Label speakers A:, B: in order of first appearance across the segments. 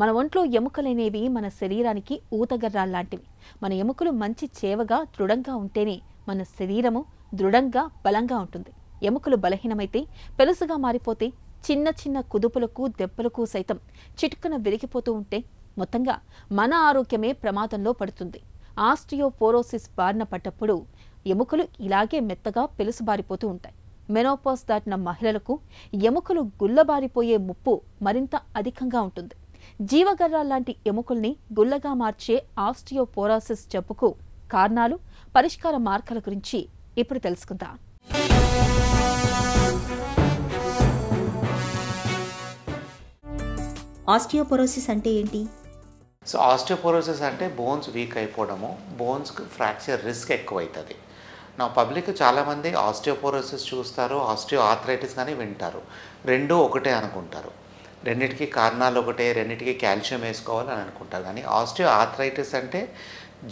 A: మన ఒంట్లో ఎముకలనేవి మన శరీరానికి ఊతగర్రాల్లాంటివి. మన ఎముకలు మంచి చేవగా దృఢంగా ఉంటేనే మన శరీరము దృఢంగా బలంగా ఉంటుంది. ఎముకలు బలహీనమైతే పెలుసుగా మారిపోతే చిన్న చిన్న కుదుపులకు దెబ్బలకు సైతం చిటుక్కున విరిగిపోతూ ఉంటే మొత్తంగా మన ఆరోగ్యమే ప్రమాదంలో పడుతుంది. ఆస్టియోపోరోసిస్ బారిన పడ్డప్పుడు ఎముకలు ఇలాగే మెత్తగా పెలుసుబారిపోతూ ఉంటాయి. మెనోపాజ్ దాటిన మహిళలకు ఎముకలు గుల్లబారిపోయే ముప్పు మరింత అధికంగా ఉంటుంది. జీవగర్రాల్లాంటి ఎముకల్ని గుల్లగా మార్చే ఆస్టియోపోరోసిస్ జబ్బుకు కారణాలు, పరిష్కార మార్గాల గురించి ఇప్పుడు తెలుసుకుందాం.
B: ఆస్టియోపోరోసిస్ అంటే ఏంటి?
C: సో ఆస్టియోపోరోసిస్ అంటే బోన్స్ వీక్ అయిపోవడము, బోన్స్కి ఫ్రాక్చర్ రిస్క్ ఎక్కువవుతుంది. నా పబ్లిక్ చాలామంది ఆస్టియోపోరోసిస్ చూస్తారు, ఆస్టియో ఆర్థరైటిస్ అని వింటారు. రెండూ ఒకటే అనుకుంటారు. రెండింటికి కారణాలు ఒకటే, రెండింటికి కాల్షియం వేసుకోవాలని అనుకుంటారు. కానీ ఆస్టియో ఆర్థరైటిస్ అంటే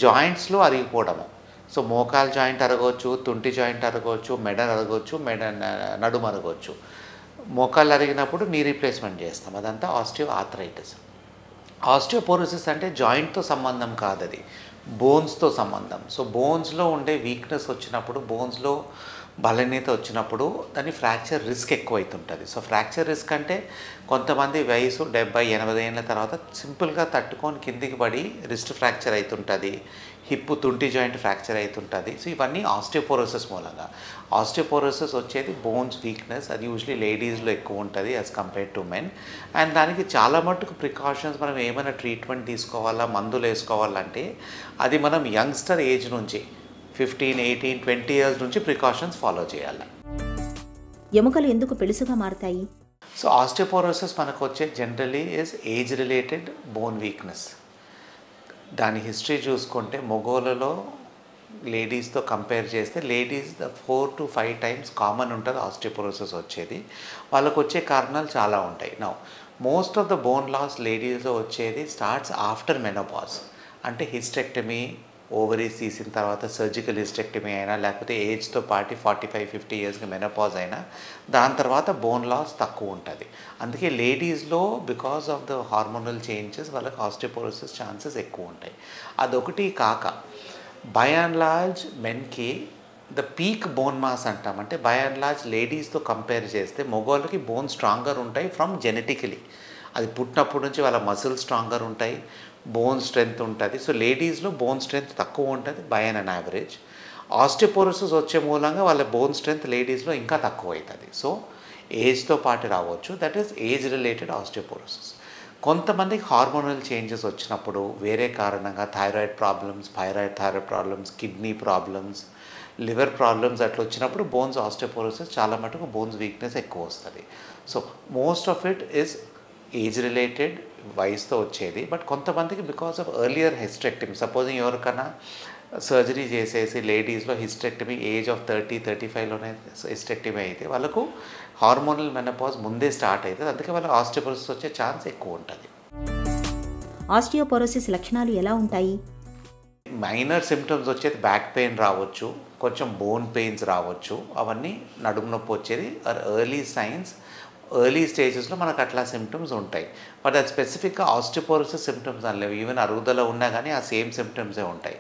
C: జాయింట్స్లో అరిగిపోవడము. సో మోకాలు జాయింట్ అరగవచ్చు, తుంటి జాయింట్ అరగవచ్చు, మెడ అరగవచ్చు, నడుము అరగవచ్చు. మోకాళ్ళు అరిగినప్పుడు నీ రీప్లేస్మెంట్ చేస్తాం, అదంతా ఆస్టియో ఆర్థరైటిస్. ఆస్టియోపోరోసిస్ అంటే జాయింట్తో సంబంధం కాదు, అది బోన్స్తో సంబంధం. సో బోన్స్లో ఉండే వీక్నెస్ వచ్చినప్పుడు, బోన్స్లో బలహీనత వచ్చినప్పుడు దాని ఫ్రాక్చర్ రిస్క్ ఎక్కువైతుంటుంది. సో ఫ్రాక్చర్ రిస్క్ అంటే కొంతమంది వయసు 70-80 ఏళ్ళ తర్వాత సింపుల్గా తట్టుకొని కిందికి పడి రిస్ట్ ఫ్రాక్చర్ అవుతుంటుంది, హిప్ తుంటి జాయింట్ ఫ్రాక్చర్ అవుతుంటుంది. సో ఇవన్నీ ఆస్టియోపోరోసిస్ మూలంగా. ఆస్టియోపోరోసిస్ వచ్చేది బోన్స్ వీక్నెస్, అది యూజువలీ లేడీస్లో ఎక్కువ ఉంటుంది as compared to men. And దానికి చాలా మటుకు ప్రికాషన్స్, మనం ఏమైనా ట్రీట్మెంట్ తీసుకోవాలా, మందులు వేసుకోవాలంటే అది మనం యంగ్స్టర్ ఏజ్ నుంచి 15, 18, 20 ఇయర్స్ నుంచి ప్రికాషన్స్ ఫాలో చేయాలి.
B: ఎముకలు ఎందుకు పెలుసుగా మారుతాయి?
C: సో ఆస్టియోపోరోసిస్ మనకు వచ్చే generally is age related bone weakness. దాని హిస్టరీ చూసుకుంటే మగోళ్ళలో లేడీస్తో కంపేర్ చేస్తే లేడీస్ 4 to 5 times కామన్ ఉంటుంది ఆస్టియోపోరోసిస్ వచ్చేది. వాళ్ళకు వచ్చే కారణాలు చాలా ఉంటాయి. Now most of the bone loss లేడీస్లో వచ్చేది స్టార్ట్స్ ఆఫ్టర్ మెనోపాజ్. అంటే హిస్టెక్టమీ, ఓవరీస్ తీసిన తర్వాత సర్జికల్ హిస్టెక్టమీ అయినా, లేకపోతే ఏజ్తో పాటు 45-50 ఇయర్స్కి మెనోపాజ్ అయినా, దాని తర్వాత బోన్ లాస్ తక్కువ ఉంటుంది. అందుకే లేడీస్లో because of the hormonal changes వాళ్ళకి ఆస్టియోపోరోసిస్ ఛాన్సెస్ ఎక్కువ ఉంటాయి. అదొకటి కాక బై అండ్ లార్జ్ మెన్కి ద పీక్ బోన్ మాస్ అంటాం. అంటే బై అండ్ లార్జ్ లేడీస్తో కంపేర్ చేస్తే మగవాళ్ళకి బోన్ స్ట్రాంగర్ ఉంటాయి ఫ్రమ్ జెనెటికలీ. అది పుట్టినప్పటి నుంచి వాళ్ళ మసిల్ స్ట్రాంగర్ ఉంటాయి, బోన్ స్ట్రెంగ్త్ ఉంటుంది. సో లేడీస్లో బోన్ స్ట్రెంగ్త్ తక్కువ ఉంటుంది బై అండ్ యావరేజ్. ఆస్టియోపోరోసిస్ వచ్చే మూలంగా వాళ్ళ బోన్ స్ట్రెంగ్త్ లేడీస్లో ఇంకా తక్కువ అవుతుంది. సో ఏజ్తో పాటు రావచ్చు, that is age related osteoporosis. కొంతమందికి హార్మోనల్ చేంజెస్ వచ్చినప్పుడు వేరే కారణంగా thyroid problems, kidney problems, liver problems అట్లా వచ్చినప్పుడు బోన్స్ ఆస్టియోపోరోసిస్ చాలా మటుకు బోన్స్ వీక్నెస్ ఎక్కువ వస్తుంది. So most of it is age related, వయసుతో వచ్చేది. బట్ కొంతమందికి because of earlier hysterectomy, supposing ఎవరికైనా సర్జరీ చేసేసి లేడీస్లో హిస్టెక్టమీ ఏజ్ ఆఫ్ 30-35లోనే హిస్టెక్టమీ అయితే వాళ్ళకు హార్మోనల్ మెనోపాజ్ ముందే స్టార్ట్ అవుతుంది. అందుకే వాళ్ళకి ఆస్టియోపోరోసిస్ వచ్చే ఛాన్స్ ఎక్కువ ఉంటుంది.
B: ఆస్టియోపోరోసిస్ లక్షణాలు ఎలా ఉంటాయి?
C: మైనర్ సిమ్టమ్స్ వచ్చేది బ్యాక్ పెయిన్ రావచ్చు, కొంచెం బోన్ పెయిన్స్ రావచ్చు, అవన్నీ నడుము నొప్పి వచ్చేది ఆర్ ఎర్లీ సైన్స్. ఎర్లీ స్టేజెస్లో మనకు అట్లా సిమ్టమ్స్ ఉంటాయి. బట్ అది స్పెసిఫిక్గా ఆస్టియోపోరోసిస్ సిమ్టమ్స్ అనలేవు. ఈవెన్ అరుగుదల ఉన్నా కానీ ఆ సేమ్ సిమ్టమ్సే ఉంటాయి.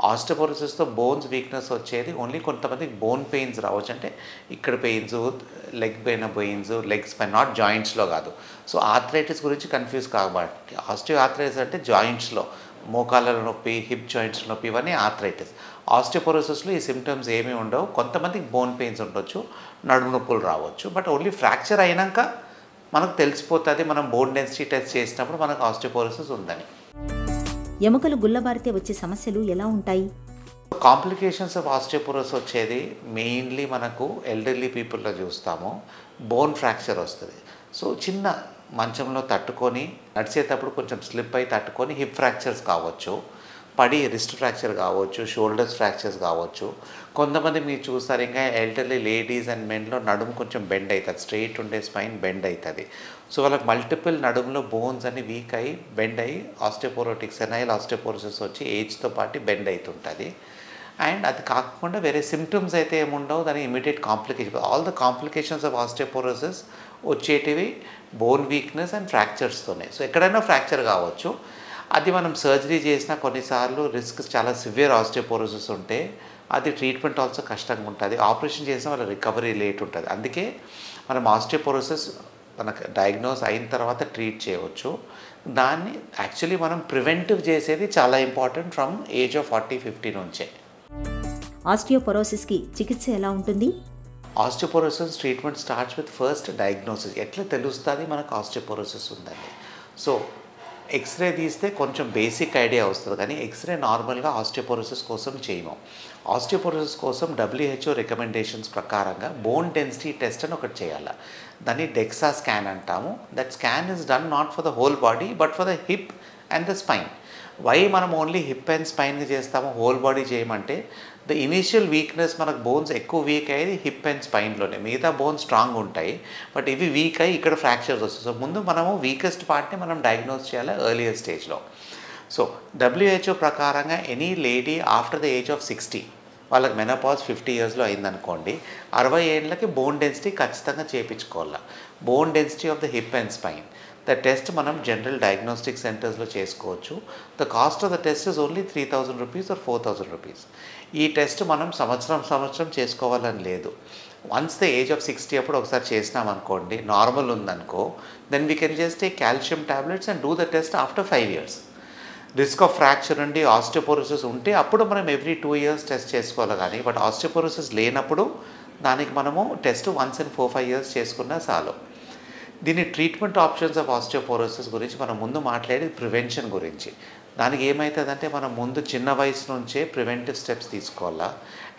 C: ఆస్టియోపోరోసిస్తో బోన్స్ వీక్నెస్ వచ్చేది ఓన్లీ కొంతమందికి బోన్ పెయిన్స్ రావచ్చు. అంటే ఇక్కడ పెయిన్స్, లెగ్ పైన పెయిన్స్, లెగ్స్ పైన, నాట్ జాయింట్స్లో కాదు. సో ఆర్థరైటిస్ గురించి కన్ఫ్యూజ్ కాబట్టి, ఆస్టియో ఆర్థరైటిస్ అంటే జాయింట్స్లో, మోకాళ్ళ నొప్పి, హిప్ జాయింట్స్ నొప్పి, ఇవన్నీ ఆర్థరైటిస్. ఆస్టియోపోరోసిస్లో ఈ సిమ్టమ్స్ ఏమీ ఉండవు. కొంతమందికి బోన్ పెయిన్స్ ఉండొచ్చు, నడుము నొప్పులు రావచ్చు. బట్ ఓన్లీ ఫ్రాక్చర్ అయినాక మనకు తెలిసిపోతుంది, మనం బోన్ డెన్సిటీ టెస్ట్ చేసినప్పుడు మనకు ఆస్టియోపోరోసిస్ ఉందని.
B: ఎముకలు గుల్లబారితే వచ్చే సమస్యలు ఎలా ఉంటాయి?
C: కాంప్లికేషన్స్ ఆఫ్ ఆస్టియోపోరోసిస్ వచ్చేది మెయిన్లీ మనకు ఎల్డర్లీ పీపుల్లో చూస్తాము. బోన్ ఫ్రాక్చర్ వస్తుంది. సో చిన్న మంచంలో తట్టుకొని నడిచేటప్పుడు కొంచెం స్లిప్ అయి తట్టుకొని హిప్ ఫ్రాక్చర్స్ కావచ్చు, పడి రిస్ట్ ఫ్రాక్చర్ కావచ్చు, షోల్డర్స్ ఫ్రాక్చర్స్ కావచ్చు. కొంతమంది మీరు చూస్తారు ఇంకా ఎల్డర్లీ లేడీస్ అండ్ మెన్లో నడుము కొంచెం బెండ్ అవుతుంది, స్ట్రెయిట్ ఉండే స్పైన్ బెండ్ అవుతుంది. సో వాళ్ళకి మల్టిపుల్ నడుములో బోన్స్ అన్ని వీక్ అయ్యి బెండ్ అయ్యి ఆస్టియోపోరోటిక్ సెనైల్ ఆస్టియోపోరోసిస్ వచ్చి ఏజ్తో పాటు బెండ్ అవుతుంటుంది. అండ్ అది కాకుండా వేరే సిమ్టమ్స్ అయితే ఏముండవు, దాని immediate complication. All the complications of osteoporosis వచ్చేటివి బోన్ వీక్నెస్ అండ్ ఫ్రాక్చర్స్తోనే. సో ఎక్కడైనా ఫ్రాక్చర్ కావచ్చు. అది మనం సర్జరీ చేసిన కొన్నిసార్లు రిస్క్ చాలా సివియర్ ఆస్టియోపోరోసిస్ ఉంటే అది ట్రీట్మెంట్ ఆల్సో కష్టంగా ఉంటుంది. ఆపరేషన్ చేసిన వాళ్ళ రికవరీ లేట్ ఉంటుంది. అందుకే మనం ఆస్టియోపోరోసిస్ మనకు డయాగ్నోస్ అయిన తర్వాత ట్రీట్ చేయవచ్చు. దాన్ని యాక్చువల్లీ మనం ప్రివెంటివ్ చేసేది చాలా ఇంపార్టెంట్ ఫ్రమ్ ఏజ్ ఆఫ్ 40-50 నుంచే.
B: ఆస్టియోపొరోసిస్కి చికిత్స ఎలా ఉంటుంది?
C: Osteoporosis treatment starts with first diagnosis. ఎట్లా తెలుస్తుంది మనకు ఆస్టియోపోరోసిస్ ఉందని? సో ఎక్స్రే తీస్తే కొంచెం బేసిక్ ఐడియా వస్తుంది, కానీ ఎక్స్రే నార్మల్గా ఆస్టియోపోరోసిస్ కోసం చేయము. ఆస్టియోపోరోసిస్ కోసం WHO రికమెండేషన్స్ ప్రకారంగా బోన్ డెన్సిటీ టెస్ట్ అని ఒకటి చేయాలి. దాన్ని డెక్సా స్కాన్ అంటాము. That scan is done not for the whole body but for the hip and the spine. Why మనం ఓన్లీ హిప్ అండ్ స్పైన్కి చేస్తాము, హోల్ బాడీ చేయమంటే ద ఇనీషియల్ వీక్నెస్ మనకు బోన్స్ ఎక్కువ వీక్ అయ్యేది హిప్ అండ్ స్పైన్లోనే. మిగతా బోన్స్ స్ట్రాంగ్ ఉంటాయి, బట్ ఇవి వీక్ అయ్యి ఇక్కడ ఫ్రాక్చర్స్ వస్తాయి. సో ముందు మనము వీకెస్ట్ పార్ట్ని మనం డయాగ్నోస్ చేయాలి ఎర్లియర్ స్టేజ్లో. సో WHO ప్రకారంగా any lady after the age of 60, వాళ్ళకి మెనోపాజ్ 50 ఇయర్స్లో అయిందనుకోండి, 60 ఏళ్ళకి బోన్ డెన్సిటీ ఖచ్చితంగా చేయించుకోవాలి. Bone density of the hip and spine. The test మనం జనరల్ డయాగ్నోస్టిక్ సెంటర్స్లో చేసుకోవచ్చు. The cost of the test is only 3,000 rupees or 4,000 rupees. ఈ టెస్ట్ మనం సంవత్సరం చేసుకోవాలని లేదు. వన్స్ ద ఏజ్ ఆఫ్ 60 అప్పుడు ఒకసారి చేసినామనుకోండి, నార్మల్ ఉందనుకో, then we can just take calcium tablets and do the test after 5 years. Risk of fracture ఉండి ఆస్టియోపోరోసిస్ ఉంటే అప్పుడు మనం ఎవ్రీ 2 ఇయర్స్ టెస్ట్ చేసుకోవాలి. కానీ బట్ ఆస్టియోపోరోసిస్ లేనప్పుడు దానికి మనము టెస్ట్ వన్స్ ఇన్ 4-5 ఇయర్స్ చేసుకున్నా చాలు. దీని ట్రీట్మెంట్ ఆప్షన్స్ ఆఫ్ ఆస్టియోపోరోసిస్ గురించి మనం ముందు మాట్లాడేది ప్రివెన్షన్ గురించి. దానికి ఏమవుతుందంటే మనం ముందు చిన్న వయసు నుంచే ప్రివెంటివ్ స్టెప్స్ తీసుకోవాలా.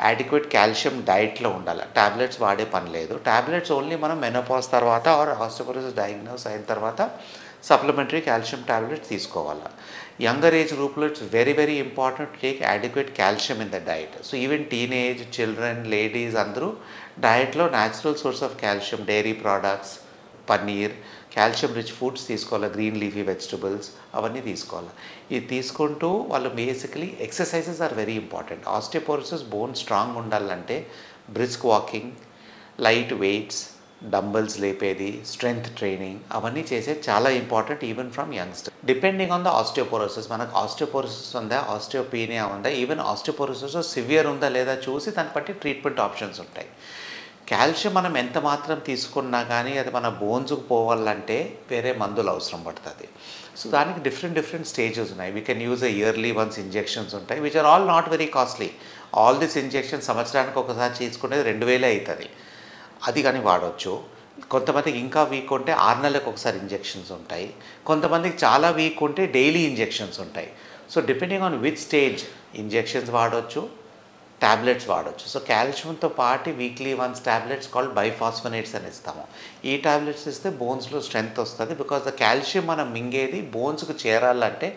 C: యాడిక్వేట్ కాల్షియం డైట్లో ఉండాలి. టాబ్లెట్స్ వాడే పని లేదు. టాబ్లెట్స్ ఓన్లీ మనం మెనోపాజ్ తర్వాత ఆర్ ఆస్టియోపోరోసిస్ డయాగ్నోస్ అయిన తర్వాత సప్లిమెంటరీ కాల్షియం టాబ్లెట్స్ తీసుకోవాలా. యంగర్ ఏజ్ గ్రూప్లో it's very very important to take adequate calcium in the diet. So even teenage children ladies అందరూ డైట్లో natural source of calcium, dairy products, paneer, calcium rich foods తీసుకోవాలి, green leafy vegetables అవన్నీ తీసుకోవాలి. ఇది తీసుకుంటూ వాళ్ళు basically exercises are very important. Osteoporosis bone strong ఉండాలంటే brisk walking, light weights, dumbbells లేపేది, స్ట్రెంగ్త్ ట్రైనింగ్ అవన్నీ చేసేది చాలా important even from youngster. Depending on the osteoporosis, మనకు ఆస్టియోపోరోసిస్ ఉందా, ఆస్టియోపీనియా ఉందా, ఈవెన్ ఆస్టియోపోరోసిస్ సివియర్ ఉందా లేదా చూసి దాన్ని బట్టి ట్రీట్మెంట్ ఆప్షన్స్ ఉంటాయి. కాల్షియం మనం ఎంత మాత్రం తీసుకున్నా కానీ అది మన బోన్స్కు పోవాలంటే వేరే మందులు అవసరం పడుతుంది. సో దానికి డిఫరెంట్ స్టేజెస్ ఉన్నాయి. We can use yearly once injections ఉంటాయి which are all not very costly. All this injection సంవత్సరానికి ఒకసారి చేసుకునేది 2,000 అవుతుంది. అది కానీ వాడవచ్చు. కొంతమందికి ఇంకా వీక్ ఉంటే 6 నెలలకు ఒకసారి ఇంజెక్షన్స్ ఉంటాయి. కొంతమందికి చాలా వీక్ ఉంటే డైలీ ఇంజెక్షన్స్ ఉంటాయి. So depending on which stage injections వాడవచ్చు, టాబ్లెట్స్ వాడవచ్చు. సో కాల్షియంతో పాటు weekly once tablets called bisphosphonates అని ఇస్తాము. ఈ టాబ్లెట్స్ ఇస్తే బోన్స్లో స్ట్రెంగ్త్ వస్తుంది. బికాజ్ ద కాల్షియం మనం మింగేది బోన్స్కు చేరాలంటే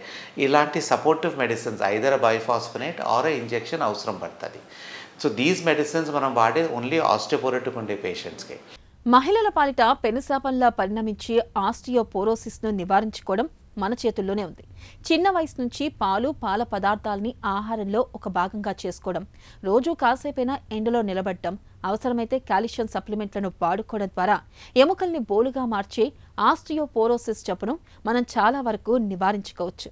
C: ఇలాంటి supportive medicines either bisphosphonate or injection అవసరం పడుతుంది. సో దీస్ మెడిసిన్స్ మనం వాడే ఓన్లీ ఆస్టియోపోరోటిక్ ఉండే పేషెంట్స్కి.
A: మహిళల పాలిట పెనుశాపంలా పరిణమించే ఆస్టియోపోరోసిస్ను నివారించుకోవడం మన చేతుల్లోనే ఉంది. చిన్న వయసు నుంచి పాల పదార్థాలని ఆహారంలో ఒక భాగంగా చేసుకోవడం, రోజు కాసేపైనా ఎండలో నిలబడటం, అవసరమైతే కాల్షియం సప్లిమెంట్లను వాడుకోవడం ద్వారా ఎముకల్ని బోలుగా మార్చే ఆస్టియోపోరోసిస్ జబ్బును మనం చాలా వరకు నివారించుకోవచ్చు.